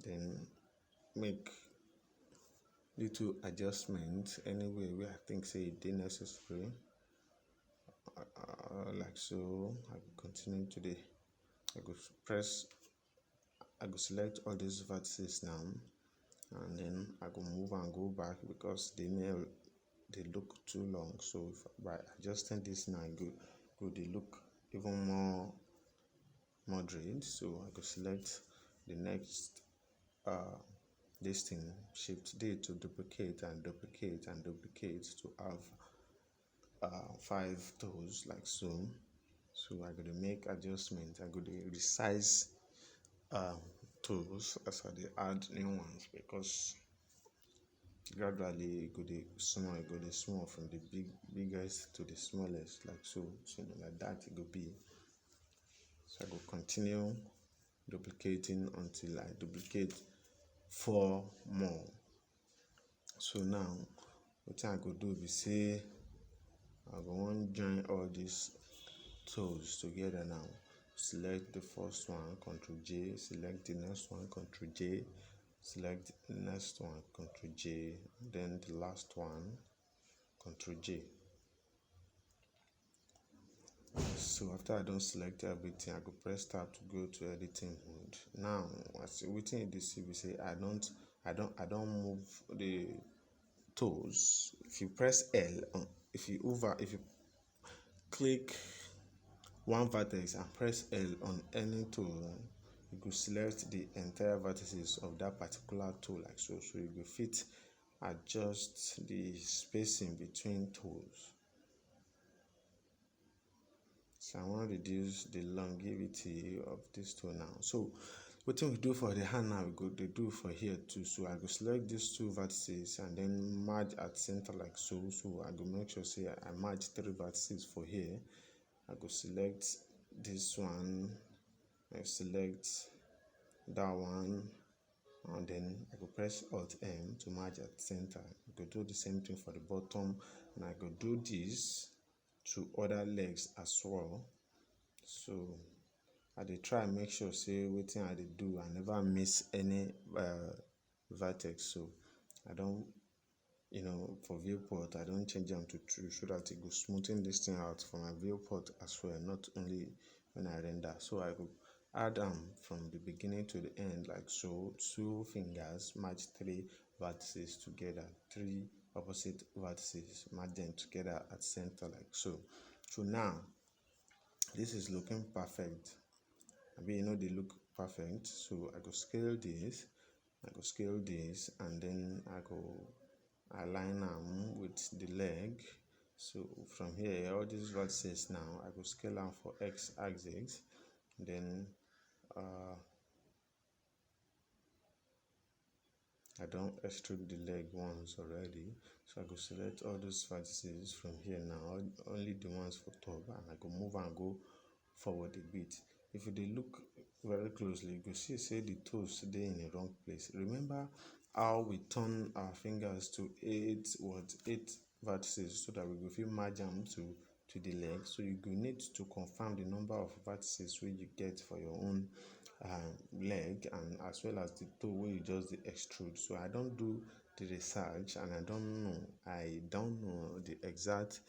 then make little adjustment anyway where I think say it is necessary. Like so, I will continue today. I go select all these vertices now, and then I go move and go back because they look too long. So if by adjusting this now, they look even more moderate. So I go select the next this thing, shift D to duplicate and duplicate and duplicate to have 5 toes like so. So I go to make adjustment. I go to resize tools as I add new ones because gradually it go the small from the biggest to the smallest like so. So like that it go be. So I go continue duplicating until I duplicate 4 more. So now what I go do be say I go want join all these toes together now. Select the first one, Ctrl J, select the next one, Ctrl J, select the next one, Ctrl J, then the last one, Ctrl J. So after I don't select everything, I go press tab to go to editing mode. Now, as waiting in this we say I don't move the toes. If you press L, if you click one vertex and press L on any tool, you could select the entire vertices of that particular tool like so. So you will fit adjust the spacing between tools. So I want to reduce the longevity of this tool now. So what we do for the hand now, we go to do for here too. So I go select these 2 vertices and then merge at center like so. So I go make sure say I merge 3 vertices for here. I go select this one, I select that one, and then I go press Alt M to merge at center. I go do the same thing for the bottom, and I go do this to other legs as well. So I dey try make sure say wetin I dey do I never miss any vertex. So I don't, for viewport I don't change them to true so that it go smoothen this thing out for my viewport as well, not only when I render. So I go add them from the beginning to the end like so. 2 fingers, match 3 vertices together, 3 opposite vertices, match them together at center like so. So now this is looking perfect. They look perfect. So I go scale this, and then I go align them with the leg. So from here, all these vertices now, I go scale them for X axis. Then I don't extrude the leg once already. So I go select all those vertices from here now, only the ones for top, and I go move and go forward a bit. If you look very closely, you go see say the toes dey in the wrong place. Remember how we turn our fingers to 8 vertices so that we go fit merge them to the leg. So you go need to confirm the number of vertices where you get for your own leg, and as well as the toe where you just extrude. So I don't do the research, and I don't know the exact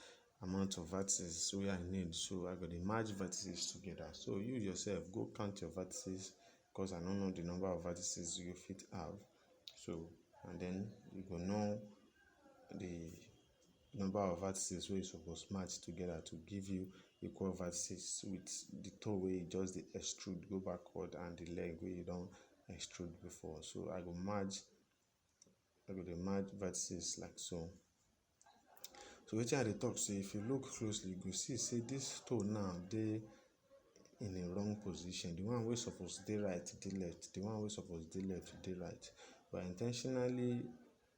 amount of vertices where I need. So I got to merge vertices together. So you yourself go count your vertices because I don't know the number of vertices you fit have. So and then you go know the number of vertices where you supposed to match together to give you equal vertices with the toe where you just the extrude go backward and the leg where you don't extrude before. So I go merge vertices like so. So wetin I dey talk say if you look closely, you go see say this toe now dey in a wrong position. The one wey suppose dey right dey left, the one wey suppose dey left dey right. But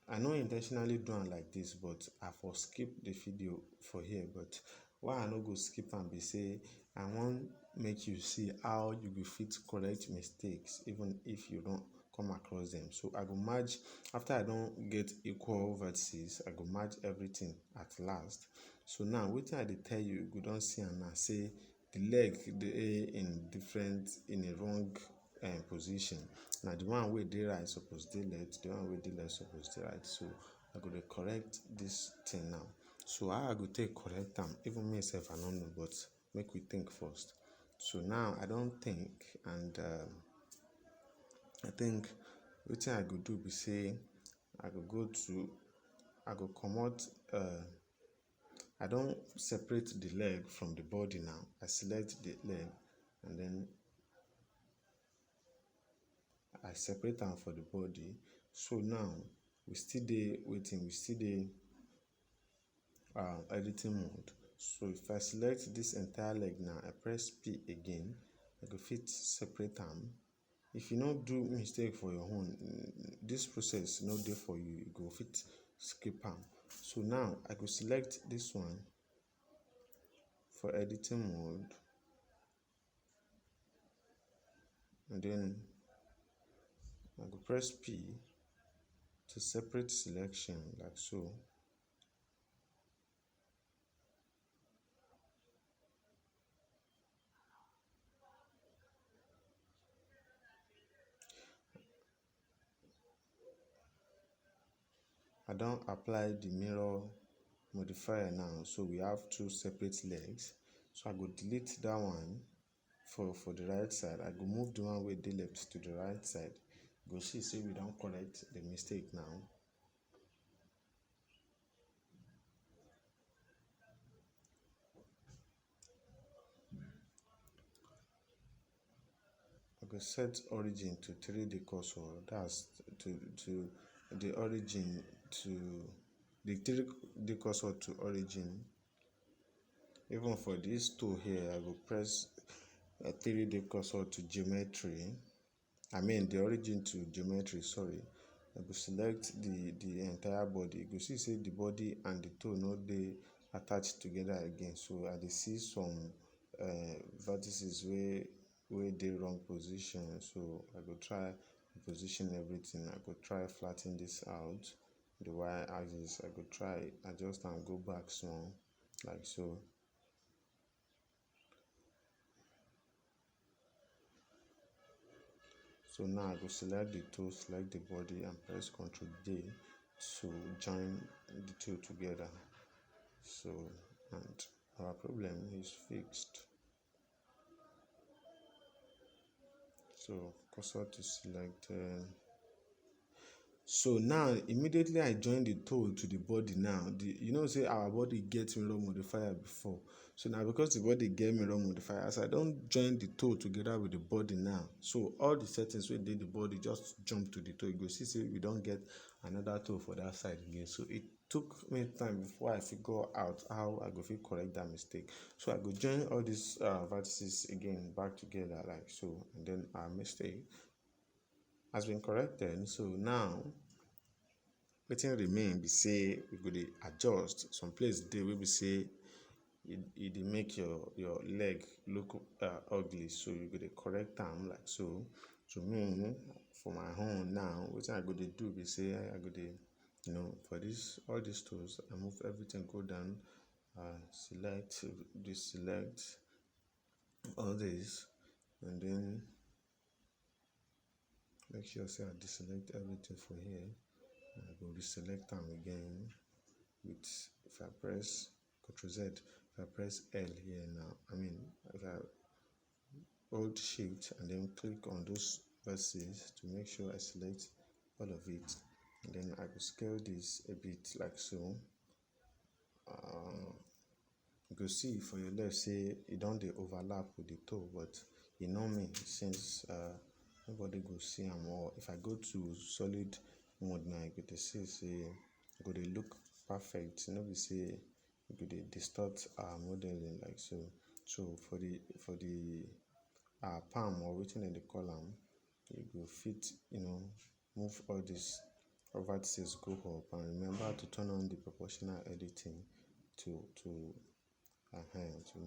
I no intentionally do am like this, but I for skip the video for here. But why I no go skip am be say I wan make you see how you go fit correct mistakes even if you don't come across them. So I go merge after I don't get equal vertices, I go merge everything at last. So now wetin I dey tell you, you go don see am now say the leg dey in a wrong position. Now the one wey dey right suppose dey left, the one wey dey left suppose dey right. So I go dey correct this thing now. So how I go take correct am? Even me sef I no know, but make we think first. So now I don think, and I think wetin I go do be say I go comot I don separate the leg from the body now. I select the leg and then I separate am for the body. So now we still dey waiting, we still dey editing mode. So if I select this entire leg now, I press P again, I go fit separate am. If you no do mistake for your own, this process no dey for you, you go fit skip am. So now I go select this one for editing mode, and then I go press P to separate selection like so. I don apply the mirror modifier now, so we have two separate legs. So I go delete that one for the right side. I go move the one wey dey left to the right side. You go see say we don correct the mistake now. I go set origin to 3D cursor. That's to the origin to the 3D cursor to origin. Even for this tool here, I go press a 3D cursor to geometry. I mean the origin to geometry, sorry. I go select the entire body. You go see say the body and the toe no dey attached together again. So I dey see some vertices wey dey wrong position. So I go try position everything. I go try flatten this out. The y axis, I go try adjust and go back small like so. So now I go select the toe, select the body, and press Ctrl D to join the two together. So, and our problem is fixed. So cursor to select. So now immediately I join the toe to the body now. You know say our body get mirror modifier before. So now because the body get mirror modifier, as I don join the toe together with the body now, so all the settings wey dey the body just jump to the toe. You go see say we don get another toe for that side again. So it took me time before I figure out how I go fit correct that mistake. So I go join all these vertices again back together like so, and then our mistake has been corrected. So now wetin remain be say we go dey adjust some place dey wey be say e dey make your leg look ugly. So you go dey correct am like so. To me, for my own now, wetin I go dey do be say I go dey, for all these tools, I move everything go down, select deselect all this, and then make sure say I deselect everything for here. I go reselect them again with, if I press Ctrl Z, if I press L here now, if I hold Shift and then click on those verses to make sure I select all of it, and then I will scale this a bit like so. You go see for your left say it don't dey overlap with the toe, but you know me, since nobody go see am, or if I go to solid mode now, you go dey see say e go dey look perfect. No be say you go dey distort our modeling like so. So for the palm, or wetin dem dey call am, you go fit move all these vertices go up, and remember to turn on the proportional editing to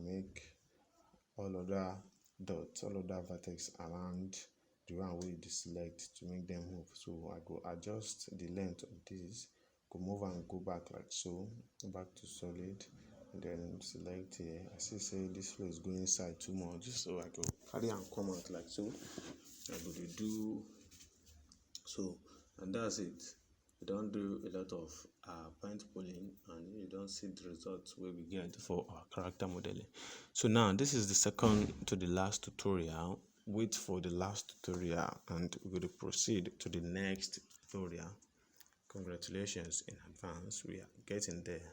make all other dots, all other vertex around the one wey you deselect, to make them move. So I go adjust the length of this, go move and go back like so, back to solid, and then select here. I see say this flow is going inside too much, so I go carry and come out like so. I go dey do so, and that's it. We don do a lot of point polling, and you don see the results wey we get for our character modeling. So now this is the second to the last tutorial. Wait for the last tutorial and we will proceed to the next tutorial. Congratulations in advance, we are getting there.